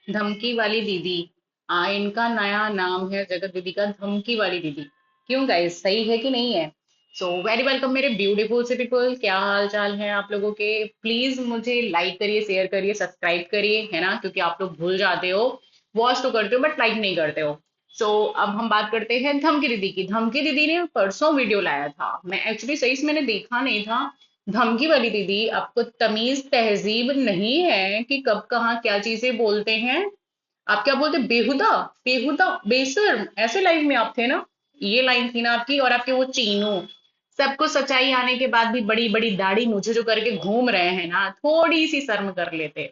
धमकी वाली दीदी। इनका नया नाम है जगत दीदी का, धमकी वाली दीदी। क्यों गाइस, सही है कि नहीं है? सो वेरी वेलकम मेरे ब्यूटीफुल से पीपल, क्या हाल चाल है आप लोगों के? प्लीज मुझे लाइक करिए, शेयर करिए, सब्सक्राइब करिए, है ना, क्योंकि आप लोग भूल जाते हो। वॉच तो करते हो बट लाइक नहीं करते हो। अब हम बात करते हैं धमकी दीदी की। धमकी दीदी ने परसों वीडियो लाया था, मैं एक्चुअली सही से मैंने देखा नहीं था। धमकी वाली दीदी, आपको तमीज तहजीब नहीं है कि कब कहाँ क्या चीजें बोलते हैं? आप क्या बोलते, बेहुदा, बेहुदा, बेशर्म, ऐसे लाइन में आप थे ना? ये लाइन थी ना आपकी, और आपके वो चीनू। सबको सच्चाई आने के बाद भी बड़ी बड़ी दाढ़ी मुझे जो करके घूम रहे हैं ना, थोड़ी सी शर्म कर लेते।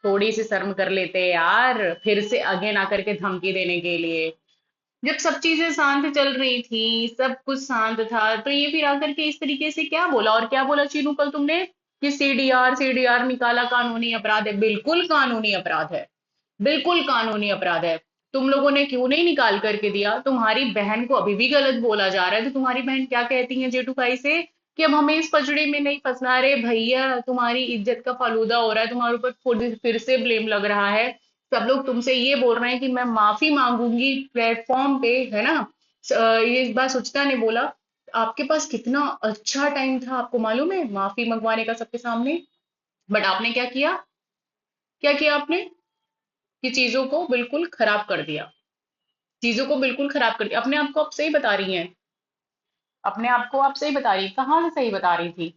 थोड़ी सी शर्म कर लेते यार, फिर से आगे ना करके धमकी देने के लिए। जब सब चीजें शांत चल रही थी, सब कुछ शांत था, तो ये फिर आकर के इस तरीके से क्या बोला? और क्या बोला चीनू कल तुमने? कि सीडीआर सीडीआर निकाला, कानूनी अपराध है। बिल्कुल कानूनी अपराध है, बिल्कुल कानूनी अपराध है। तुम लोगों ने क्यों नहीं निकाल करके दिया? तुम्हारी बहन को अभी भी गलत बोला जा रहा है, तो तुम्हारी बहन क्या कहती है जेठू भाई से? कि अब हमें इस पचड़े में नहीं फंसना। रे भैया, तुम्हारी इज्जत का फालूदा हो रहा है, तुम्हारे ऊपर फिर से ब्लेम लग रहा है। सब लोग तुमसे ये बोल रहे हैं कि मैं माफी मांगूंगी प्लेटफॉर्म पे, है ना? ये बात सुचिता ने बोला। आपके पास कितना अच्छा टाइम था, आपको मालूम है, माफी मंगवाने का सबके सामने। बट आपने क्या किया? क्या किया आपने? कि चीजों को बिल्कुल खराब कर दिया। चीजों को बिल्कुल खराब कर दिया। अपने आप को आप सही बता रही हैं? अपने आप को आप सही बता रही, कहाँ से सही बता रही थी?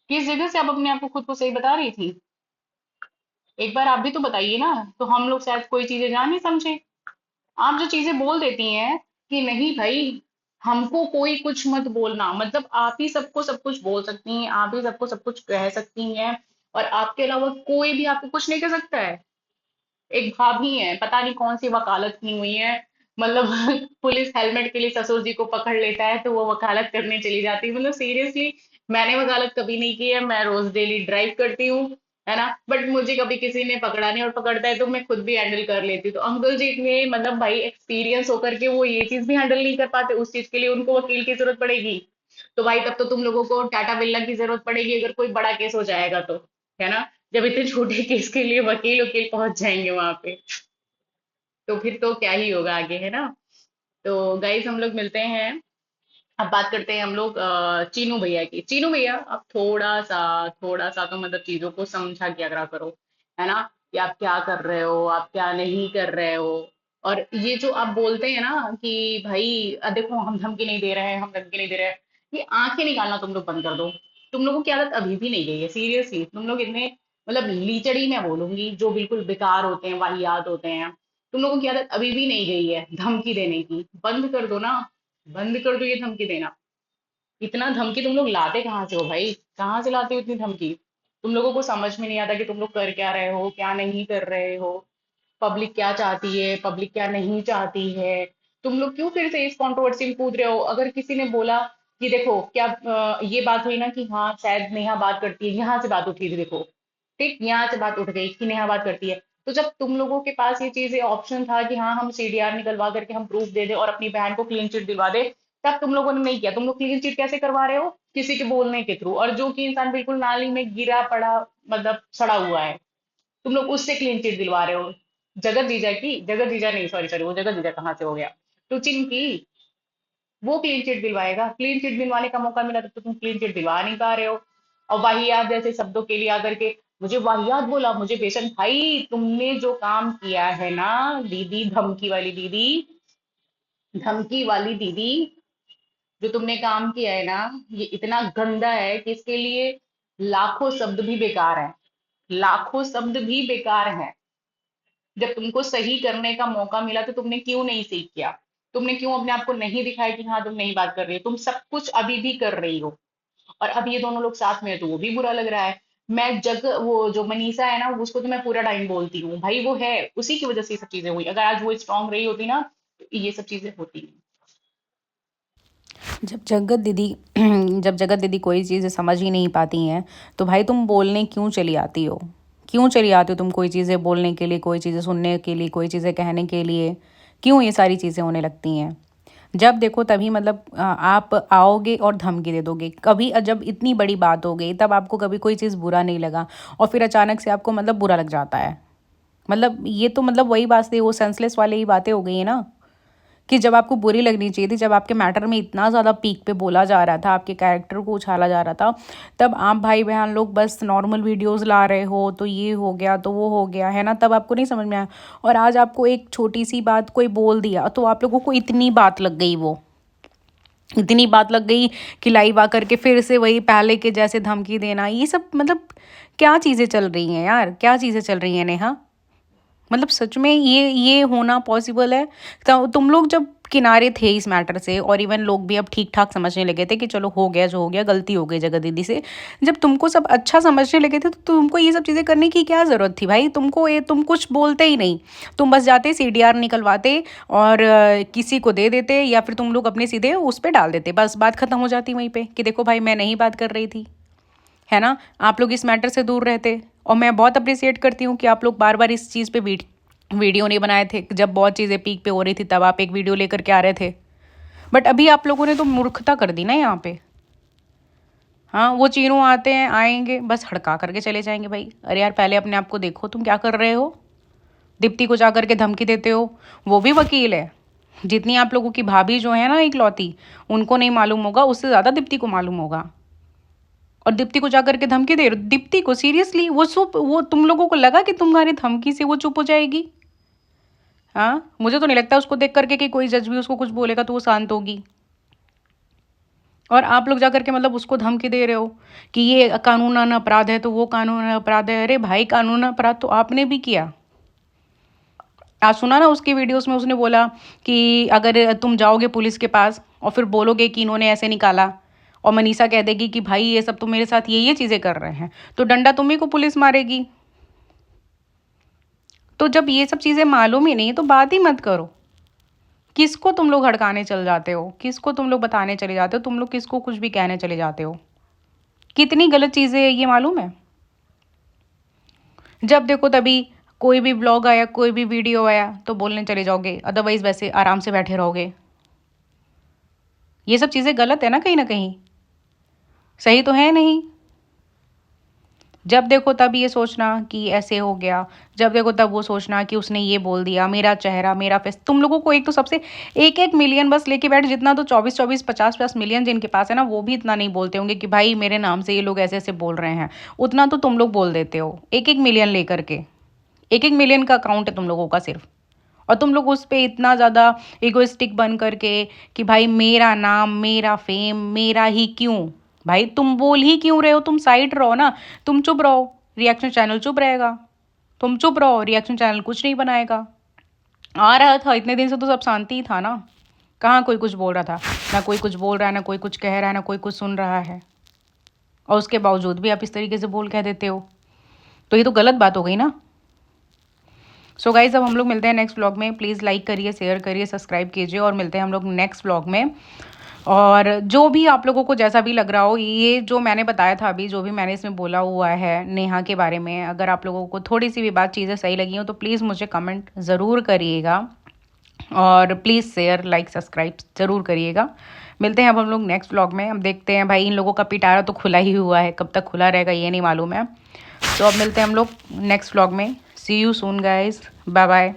किस जगह से आप अपने आप को, खुद को सही बता रही थी? एक बार आप भी तो बताइए ना। तो हम लोग शायद कोई चीजें जान नहीं समझे। आप जो चीजें बोल देती हैं कि नहीं भाई, हमको कोई कुछ मत बोलना, मतलब आप ही सबको सब कुछ बोल सकती हैं, आप ही सबको सब कुछ कह सकती हैं, और आपके अलावा कोई भी आपको कुछ नहीं कह सकता है। एक भाभी है, पता नहीं कौन सी वकालत की हुई है, मतलब पुलिस हेलमेट के लिए ससुर जी को पकड़ लेता है तो वो वकालत करने चली जाती है। मतलब सीरियसली, मैंने वकालत कभी नहीं की है, मैं रोज डेली ड्राइव करती हूँ, है ना, बट मुझे कभी किसी ने पकड़ा नहीं, और पकड़ता है तो मैं खुद भी हैंडल कर लेती हूँ। तो अंकल जी इतने, मतलब भाई एक्सपीरियंस होकर के वो ये चीज भी हैंडल नहीं कर पाते, उस चीज के लिए उनको वकील की जरूरत पड़ेगी। तो भाई तब तो तुम लोगों को टाटा बिरला की जरूरत पड़ेगी, अगर कोई बड़ा केस हो जाएगा तो, है ना? जब इतने छोटे केस के लिए वकील वकील पहुंच जाएंगे वहां पे, तो फिर तो क्या ही होगा आगे, है ना? तो गाइस, हम लोग मिलते हैं। अब बात करते हैं हम लोग चीनू भैया की। चीनू भैया, आप थोड़ा सा तो मतलब चीजों को समझा क्या करा करो, है ना? कि आप क्या कर रहे हो, आप क्या नहीं कर रहे हो। और ये जो आप बोलते हैं ना कि भाई देखो, हम धमकी नहीं दे रहे हैं, हम धमकी नहीं दे रहे हैं, ये आंखें निकालना तुम लोग बंद कर दो। तुम लोगों की आदत अभी भी नहीं गई है, सीरियसली। तुम लोग इतने, मतलब लीचड़ी मैं बोलूंगी, जो बिल्कुल बेकार होते हैं, वाहियात होते हैं। तुम लोगों की आदत अभी भी नहीं गई है धमकी देने की। बंद कर दो ना, बंद कर दो ये धमकी देना। इतना धमकी तुम लोग लाते कहाँ से हो भाई? कहाँ से लाते हो इतनी धमकी? तुम लोगों को समझ में नहीं आता कि तुम लोग कर क्या रहे हो, क्या नहीं कर रहे हो। पब्लिक क्या चाहती है, पब्लिक क्या नहीं चाहती है। तुम लोग क्यों फिर से इस कंट्रोवर्सी में कूद रहे हो? अगर किसी ने बोला कि देखो क्या ये बात हुई ना कि हाँ शायद नेहा बात करती है, यहाँ से बात उठी थी, देखो, ठीक, यहाँ से बात उठ गई कि नेहा बात करती है। तो जब तुम लोगों के पास ये चीज, ऑप्शन था कि हाँ हम सीडीआर निकलवा करके हम प्रूफ दे दे और अपनी बहन को क्लीन चिट दिलवा दे, तब तुम लोगों ने नहीं किया। तुम लोग क्लीन चिट कैसे करवा रहे हो? किसी के बोलने के थ्रू, और जो कि इंसान बिल्कुल नाली में गिरा पड़ा, मतलब सड़ा हुआ है, तुम लोग उससे क्लीन चिट दिलवा रहे हो। जगत जीजा की, जगत जीजा नहीं, सॉरी सॉरी, वो जगत जीजा कहाँ से हो गया, टुचिन की, वो क्लीन चिट दिलवाएगा। क्लीन चिट दिलवाने का मौका मिला तो तुम क्लीन चिट दिलवा नहीं पा रहे हो। और वाहियात जैसे शब्दों के लिए आकर के मुझे वाहियात बोला, मुझे बेशक, भाई तुमने जो काम किया है ना, दीदी, धमकी वाली दीदी, धमकी वाली दीदी, जो तुमने काम किया है ना, ये इतना गंदा है कि इसके लिए लाखों शब्द भी बेकार है। लाखों शब्द भी बेकार हैं। जब तुमको सही करने का मौका मिला तो तुमने क्यों नहीं सही किया? तुमने क्यों अपने आप को नहीं दिखाया कि हाँ तुम नहीं बात कर रही हो? तुम सब कुछ अभी भी कर रही हो, और अब ये दोनों लोग साथ में है तो वो भी बुरा लग रहा है। मैं जग वो जो मनीषा है ना, उसको तो मैं पूरा टाइम बोलती हूँ भाई, वो है, उसी की वजह से ये सब चीजें हुई। अगर आज वो स्ट्रांग रही होती ना, तो ये सब चीजें होती नहीं। जब जगत दीदी जब जगत दीदी कोई चीज़ें समझ ही नहीं पाती हैं, तो भाई तुम बोलने क्यों चली आती हो? क्यों चली आती हो तुम कोई चीज़ें बोलने के लिए, कोई चीज़ें सुनने के लिए, कोई चीज़ें कहने के लिए? क्यों ये सारी चीज़ें होने लगती हैं? जब देखो तभी मतलब आप आओगे और धमकी दे दोगे। कभी जब इतनी बड़ी बात हो गई तब आपको कभी कोई चीज़ बुरा नहीं लगा, और फिर अचानक से आपको मतलब बुरा लग जाता है। मतलब ये तो मतलब वही बात थी, वो सेंसलेस वाली ही बातें हो गई है ना, कि जब आपको बुरी लगनी चाहिए थी, जब आपके मैटर में इतना ज़्यादा पीक पे बोला जा रहा था, आपके कैरेक्टर को उछाला जा रहा था, तब आप भाई बहन लोग बस नॉर्मल वीडियोस ला रहे हो, तो ये हो गया तो वो हो गया है ना, तब आपको नहीं समझ में आया। और आज आपको एक छोटी सी बात कोई बोल दिया तो आप लोगों को इतनी बात लग गई, वो इतनी बात लग गई कि लाइव आकर के फिर से वही पहले के जैसे धमकी देना, ये सब मतलब क्या चीज़ें चल रही हैं यार, क्या चीज़ें चल रही हैं नेहा। मतलब सच में ये होना पॉसिबल है? तो तुम लोग जब किनारे थे इस मैटर से, और इवन लोग भी अब ठीक ठाक समझने लगे थे कि चलो हो गया जो हो गया, गलती हो गई जगत दीदी से, जब तुमको सब अच्छा समझने लगे थे तो तुमको ये सब चीज़ें करने की क्या ज़रूरत थी भाई? तुम कुछ बोलते ही नहीं, तुम बस जाते CDR निकलवाते और किसी को दे देते, या फिर तुम लोग अपने सीधे उस पर डाल देते, बस बात खत्म हो जाती वहीं पे कि देखो भाई मैं नहीं बात कर रही थी, है ना। आप लोग इस मैटर से दूर रहते। और मैं बहुत अप्रिसिएट करती हूँ कि आप लोग बार बार इस चीज़ पे वीडियो नहीं बनाए थे, जब बहुत चीज़ें पीक पे हो रही थी तब आप एक वीडियो लेकर के आ रहे थे। बट अभी आप लोगों ने तो मूर्खता कर दी ना यहाँ पे। हाँ, वो चीनों आते हैं, आएंगे, बस हड़का करके चले जाएंगे भाई। अरे यार पहले अपने आप को देखो, तुम क्या कर रहे हो? दीप्ति को जा करके धमकी देते हो, वो भी वकील है। जितनी आप लोगों की भाभी जो है ना इकलौती, उनको नहीं मालूम होगा, उससे ज़्यादा दीप्ति को मालूम होगा। और दीप्ति को जाकर के धमकी दे रहे हो? दीप्ति को सीरियसली वो तुम लोगों को लगा कि तुम्हारी धमकी से वो चुप हो जाएगी? हाँ, मुझे तो नहीं लगता उसको देख करके कि कोई जज भी उसको कुछ बोलेगा तो वो शांत होगी। और आप लोग जाकर के मतलब उसको धमकी दे रहे हो कि ये कानूनन अपराध है तो वो कानूनन अपराध है। अरे भाई, कानूनन अपराध तो आपने भी किया। आज सुना ना उसकी वीडियोस में उसने बोला कि अगर तुम जाओगे पुलिस के पास और फिर बोलोगे कि इन्होंने ऐसे निकाला, और मनीषा कह देगी कि भाई ये सब तो मेरे साथ ये चीज़ें कर रहे हैं, तो डंडा तुम्ही को पुलिस मारेगी। तो जब ये सब चीज़ें मालूम ही नहीं तो बात ही मत करो। किसको तुम लोग हड़काने चल जाते हो, किसको तुम लोग बताने चले जाते हो, तुम लोग किसको कुछ भी कहने चले जाते हो? कितनी गलत चीज़ें ये मालूम है? जब देखो तभी कोई भी ब्लॉग आया, कोई भी वीडियो आया तो बोलने चले जाओगे, अदरवाइज वैसे आराम से बैठे रहोगे। ये सब चीज़ें गलत है ना कहीं, सही तो है नहीं। जब देखो तब ये सोचना कि ऐसे हो गया, जब देखो तब वो सोचना कि उसने ये बोल दिया, मेरा चेहरा मेरा फेस। तुम लोगों को एक तो सबसे एक एक मिलियन बस लेके बैठ, जितना तो 24 50 मिलियन जिनके पास है ना, वो भी इतना नहीं बोलते होंगे कि भाई मेरे नाम से ये लोग ऐसे ऐसे बोल रहे हैं। उतना तो तुम लोग बोल देते हो, एक एक मिलियन लेकर के। एक एक मिलियन का अकाउंट है तुम लोगों का सिर्फ। और तुम लोग उस पर इतना ज़्यादा इगोइस्टिक बन करके कि भाई मेरा नाम मेरा फेम मेरा ही क्यों? भाई तुम बोल ही क्यों रहे हो? तुम साइड रहो ना, तुम चुप रहो, रिएक्शन चैनल चुप रहेगा। तुम चुप रहो, रिएक्शन चैनल कुछ नहीं बनाएगा। आ रहा था इतने दिन से तो सब शांति ही था ना, कहाँ कोई कुछ बोल रहा था? ना कोई कुछ बोल रहा है, ना कोई कुछ कह रहा है, ना कोई कुछ सुन रहा है। और उसके बावजूद भी आप इस तरीके से बोल कह देते हो, तो ये तो गलत बात हो गई ना। सो गाइज, अब हम लोग मिलते हैं नेक्स्ट व्लॉग में। प्लीज़ लाइक करिए, शेयर करिए, सब्सक्राइब कीजिए, और मिलते हैं हम लोग नेक्स्ट व्लॉग में। और जो भी आप लोगों को जैसा भी लग रहा हो, ये जो मैंने बताया था अभी, जो भी मैंने इसमें बोला हुआ है नेहा के बारे में, अगर आप लोगों को थोड़ी सी भी बात चीज़ें सही लगी हो तो प्लीज़ मुझे कमेंट ज़रूर करिएगा, और प्लीज़ शेयर लाइक सब्सक्राइब ज़रूर करिएगा। मिलते हैं अब हम लोग नेक्स्ट व्लॉग में। हम देखते हैं भाई, इन लोगों का पिटारा तो खुला ही हुआ है, कब तक खुला रहेगा ये नहीं मालूम है। तो अब मिलते हैं हम लोग नेक्स्ट व्लॉग में। See you soon guys, bye bye.